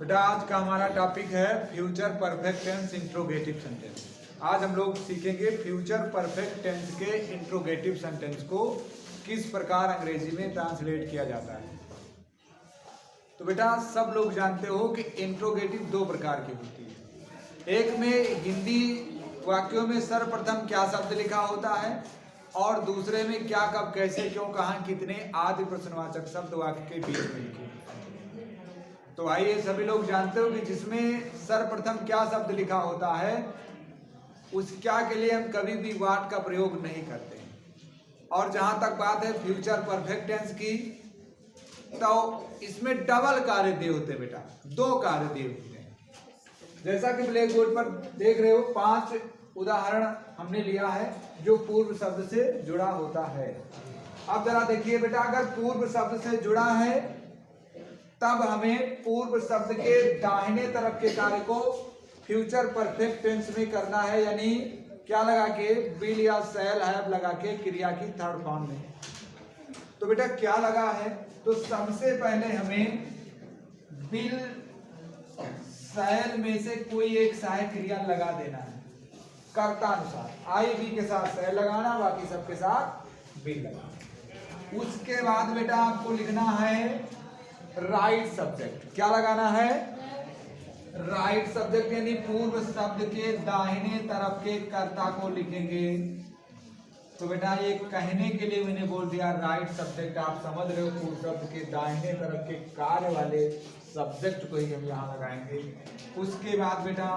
बेटा आज का हमारा टॉपिक है future perfect tense interrogative sentence. आज हम लोग सीखेंगे फ्यूचर परफेक्ट टेंस के इंट्रोगेटिव सेंटेंस को किस प्रकार अंग्रेजी में ट्रांसलेट किया जाता है। तो बेटा सब लोग जानते हो कि इंट्रोगेटिव दो प्रकार की होती है। एक में हिंदी वाक्यों में सर्वप्रथम क्या शब्द लिखा होता है और दूसरे में क्या, कब, कैसे, क्यों, कहाँ, कितने आदि प्रश्नवाचक शब्द वाक्य के बीच में लिखे। तो आइए सभी लोग जानते हो कि जिसमें सर्वप्रथम क्या शब्द लिखा होता है उस क्या के लिए हम कभी भी व्हाट का प्रयोग नहीं करते हैं। और जहां तक बात है फ्यूचर परफेक्ट टेंस की, तो इसमें डबल कार्य दिए होते हैं बेटा, दो कार्य दिए होते हैं। जैसा कि ब्लैक बोर्ड पर देख रहे हो 5 उदाहरण हमने लिया है जो पूर्व शब्द से जुड़ा होता है। अब जरा देखिए बेटा, अगर पूर्व शब्द से जुड़ा है तब हमें पूर्व शब्द के दाहिने तरफ के कार्य को फ्यूचर परफेक्ट टेंस में करना है, यानी क्या लगा के, विल या शैल हैव लगा के क्रिया की थर्ड फॉर्म में। तो बेटा क्या लगा है, तो सबसे पहले हमें विल शैल में से कोई एक सहायक क्रिया लगा देना है कर्ता अनुसार। आई बी के साथ शैल लगाना, बाकी सबके साथ विल लगाना। उसके बाद बेटा आपको लिखना है राइट सब्जेक्ट। क्या लगाना है? राइट सब्जेक्ट, यानी पूर्व शब्द के दाहिने तरफ के कर्ता को लिखेंगे। तो बेटा ये कहने के लिए मैंने बोल दिया राइट सब्जेक्ट, आप समझ रहे हो, पूर्व शब्द के दाहिने तरफ के कार्य वाले सब्जेक्ट को ही हम यहाँ लगाएंगे। उसके बाद बेटा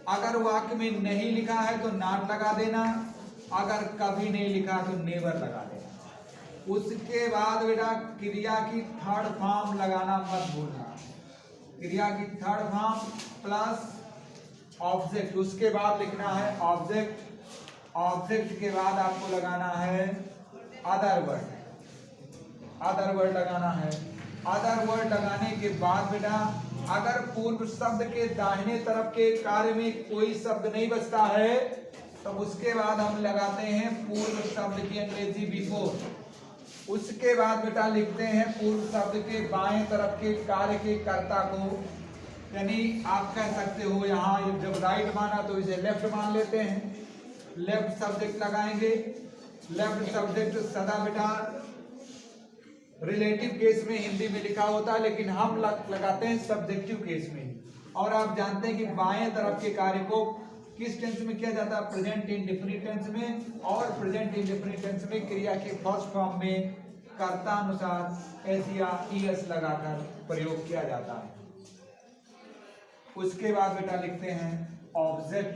अगर वाक्य में नहीं लिखा है तो नॉट लगा देना, अगर कभी नहीं लिखा तो नेवर लगा देना। उसके बाद बेटा क्रिया की थर्ड फॉर्म लगाना मत भूलना, क्रिया की थर्ड फॉर्म प्लस ऑब्जेक्ट। उसके बाद लिखना है ऑब्जेक्ट, ऑब्जेक्ट के बाद आपको लगाना है अदर वर्ड, अदर वर्ड लगाना है। अदर वर्ड लगाने के बाद बेटा अगर पूर्व शब्द के दाहिने तरफ के कार्य में कोई शब्द नहीं बचता है तो उसके बाद हम लगाते हैं पूर्व शब्द की अंग्रेजी बिफोर। उसके बाद बेटा लिखते हैं पूर्व शब्द के बाएं तरफ के कार्य के कर्ता को, यानी आप कह सकते हो यहाँ जब राइट माना तो इसे लेफ्ट मान लेते हैं, लेफ्ट सब्जेक्ट लगाएंगे। लेफ्ट सब्जेक्ट सदा बेटा रिलेटिव केस में हिंदी में लिखा होता है, लेकिन हम लगाते हैं सब्जेक्टिव केस में। और आप जानते हैं कि बाएं तरफ के कार्य को किस टेंस में किया जाता है? प्रेजेंट इंडेफिनिट टेंस में। और प्रेजेंट इंडेफिनिट टेंस में क्रिया के फर्स्ट फॉर्म में कर्ता अनुसार एस या ईएस लगाकर प्रयोग किया जाता है। उसके बाद बेटा लिखते हैं ऑब्जेक्ट,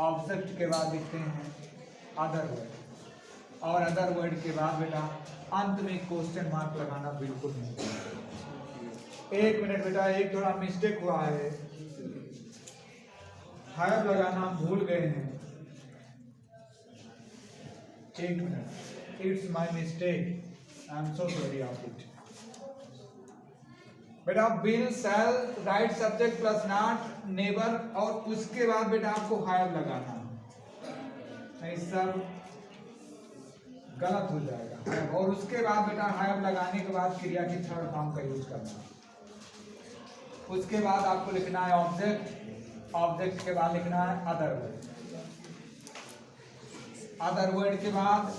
ऑब्जेक्ट के बाद लिखते हैं अदर वर्ड, और अदर वर्ड के बाद बेटा अंत में क्वेश्चन मार्क लगाना बिल्कुल नहीं। एक मिनट बेटा, एक थोड़ा मिस्टेक हुआ है, हैव लगाना भूल गए हैं। एक minute, it's my mistake, I am so sorry of it. बेटा will, shall, write subject plus not, never, और उसके बाद बेटा आपको हैव लगाना, नहीं सब गलत हो जाएगा। और उसके बाद बेटा हैव लगाने के बाद क्रिया की थर्ड फॉर्म का यूज करना। उसके बाद आपको लिखना है ऑब्जेक्ट, ऑब्जेक्ट के बाद लिखना है अदर वर्ड, अदर वर्ड के बाद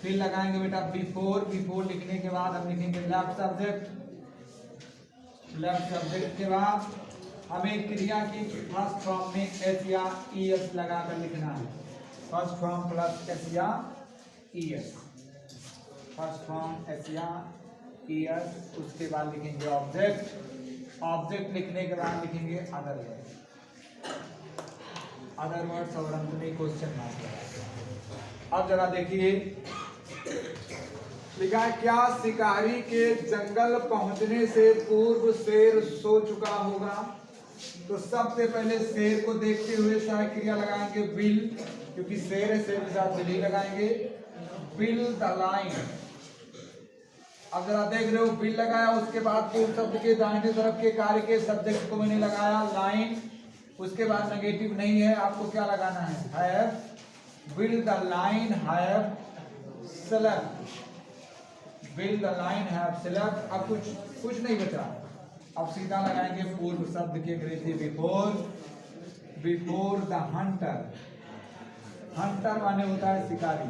फिर लगाएंगे बेटा बिफोर, बिफोर लिखने के बाद हम लिखेंगे लेफ्ट सब्जेक्ट, लेफ्ट सब्जेक्ट के बाद हमें क्रिया की फर्स्ट फॉर्म में एस या ईएस लगाकर लिखना है। फर्स्ट फॉर्म प्लस एस या ईएस, फर्स्ट फॉर्म एस या ईएस। उसके बाद लिखेंगे ऑब्जेक्ट, ऑब्जेक्ट लिखने के बाद लिखेंगे अदर वर्ड, अदर वर्ड्स, और अंत में क्वेश्चन मार्क लगाते हैं। अब जरा देखिए लिखा है, क्या शिकारी के जंगल पहुंचने से पूर्व शेर सो चुका होगा? तो सबसे पहले शेर को देखते हुए सहायक क्रिया लगाएंगे विल, क्योंकि शेर है, शेर के साथ विल ही लगाएंगे। विल द लाइन, अब जरा देख रहे हो विल लगाया, उसके बाद पूर्व शब्द के दाहिने तरफ के कार्य के सब्जेक्ट को मैंने लगाया लाइन। उसके बाद नेगेटिव नहीं है, आपको क्या लगाना है? Have, will the line have select, will the line have select. अब कुछ नहीं बचा, अब सीधा लगाएंगे पूर्व शब्द की अंग्रेजी बिफोर द हंटर। हंटर माने होता है शिकारी।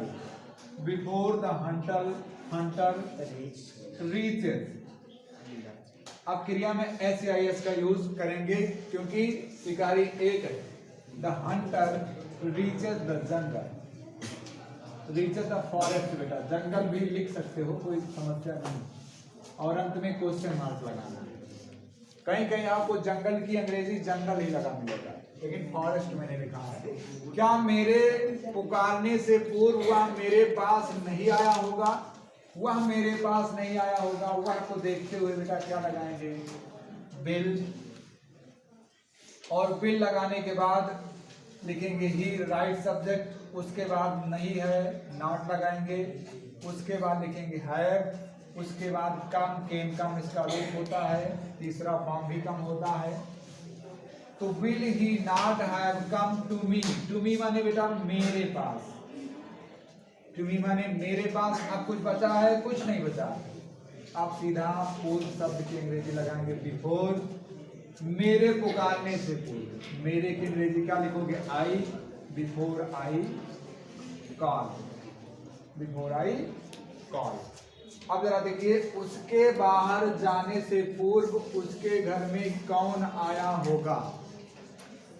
Before the Hunter reaches. अब क्रिया में SIS का यूज करेंगे क्योंकि शिकारी एक है। The Hunter reaches the jungle, reaches the forest. बेटा जंगल भी लिख सकते हो, कोई समस्या नहीं। और अंत में क्वेश्चन मार्क लगाना। कहीं कहीं आपको जंगल की अंग्रेजी जंगल ही लगा मिलेगा, लेकिन फॉरेस्ट मैंने लिखा है। क्या मेरे पुकारने से पूर्व वह मेरे पास नहीं आया होगा? वह मेरे पास नहीं आया होगा। वह को देखते हुए बेटा क्या लगाएंगे? बिल। और बिल लगाने के बाद लिखेंगे ही, राइट सब्जेक्ट। उसके बाद नहीं है, नॉट लगाएंगे। उसके बाद लिखेंगे हैव। उसके बाद कम, केम कम इसका रूप होता है। तीसरा फॉर्म भी कम होता है। तो will he not have come to me. To me माने बेटा मेरे पास। टू मी माने मेरे पास। अब कुछ बचा है? कुछ नहीं बचा। आप सीधा पूर्व शब्द की अंग्रेजी लगाएंगे बिफोर। मेरे पुकारने से पूर्व। मेरे की अंग्रेजी क्या लिखोगे? I. Before I call. Before I call. अब जरा देखिए, उसके बाहर जाने से पूर्व उसके घर में कौन आया होगा?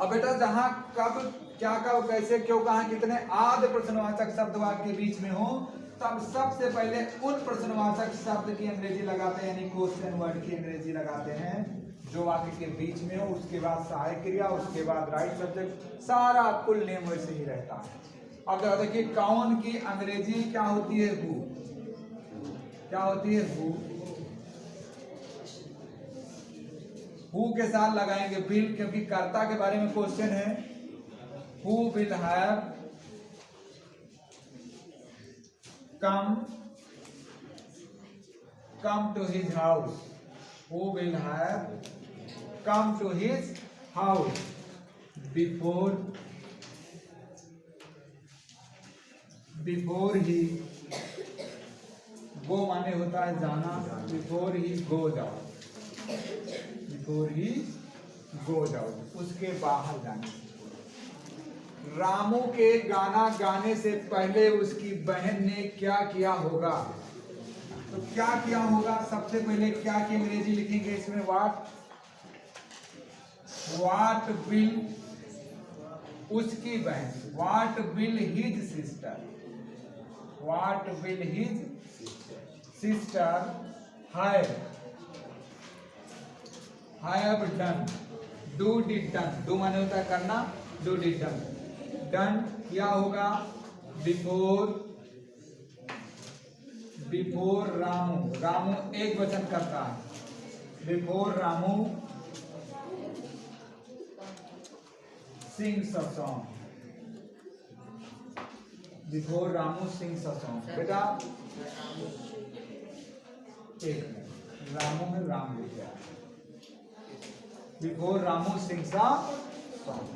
अब बेटा जहां कब, क्या, कब, कैसे, क्यों, कहां, कितने आदि प्रश्नवाचक शब्द वाक्य के बीच में हो, तब सबसे पहले उन प्रश्नवाचक शब्द की अंग्रेजी लगाते हैं, यानी क्वेश्चन वर्ड की अंग्रेजी लगाते हैं जो वाक्य के बीच में हो। उसके बाद सहायक क्रिया, उसके बाद राइट सब्जेक्ट, सारा फुल नेम वैसे ही रहता है। अब जरा देखिए, कौन की अंग्रेजी क्या होती है? हु। क्या होती है? हु। हु के साथ लगाएंगे विल, क्योंकि कर्ता के बारे में क्वेश्चन है। Who will have come to his house. Who will have come to his house before he go माने होता है जाना। before he goes out, before he goes out, उसके बाहर जाने। रामू के गाना गाने से पहले उसकी बहन ने क्या किया होगा? तो क्या किया होगा? सबसे पहले क्या की अंग्रेजी लिखेंगे इसमें? व्हाट विल उसकी बहन, what will his sister, what will his sister have done. Do did done. Do माने होता है करना, डू डिड डन। डन क्या होगा? बिफोर रामू। रामू एक वचन करता है। Before Ramu sings a song. Before Ramu sings a song. बेटा एक मिनट, रामू में राम लिख गया। Before Ramu sings a song.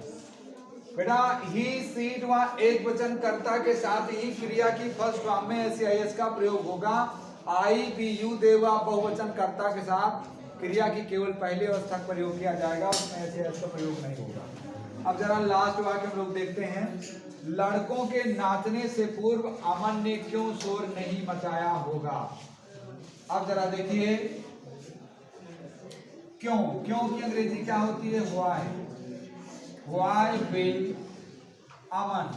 बेटा ही, सीट वहां एक वचन कर्ता के साथ ही क्रिया की फर्स्ट फॉर्म में SIS का प्रयोग होगा। आई बी यू देवा बहुवचन कर्ता के साथ क्रिया की केवल पहली अवस्था का प्रयोग किया जाएगा, उसमें SIS का प्रयोग नहीं होगा। अब जरा लास्ट वाक्य हम लोग देखते हैं। लड़कों के नाचने से पूर्व अमन ने क्यों शोर नहीं मचाया होगा? अब जरा देखिए, क्यों, क्यों की अंग्रेजी क्या होती है? Why will Aman.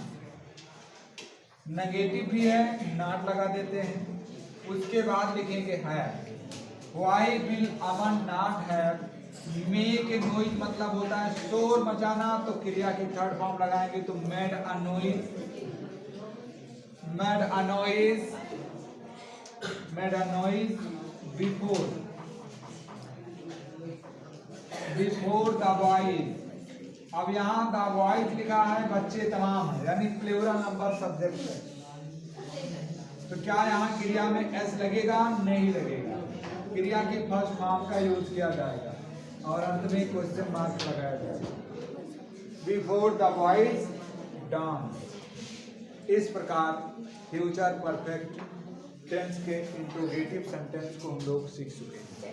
नेगेटिव भी है, नॉट लगा देते हैं। उसके बाद लिखेंगे have. Why will Aman not have make a noise मतलब होता है शोर मचाना, तो क्रिया की थर्ड फॉर्म लगाएंगे तो made a noise. Made a noise, made a noise before the boys. अब यहाँ द बॉयज लिखा है, बच्चे तमाम है, यानी प्लूरल नंबर सब्जेक्ट है। तो क्या यहाँ क्रिया में एस लगेगा? नहीं लगेगा। क्रिया की फर्स्ट फॉर्म का यूज किया जाएगा और अंत में क्वेश्चन मार्क लगाया जाएगा। Before the boys dance. इस प्रकार फ्यूचर परफेक्ट टेंस के इंट्रोगेटिव सेंटेंस को हम लोग सीख चुके हैं।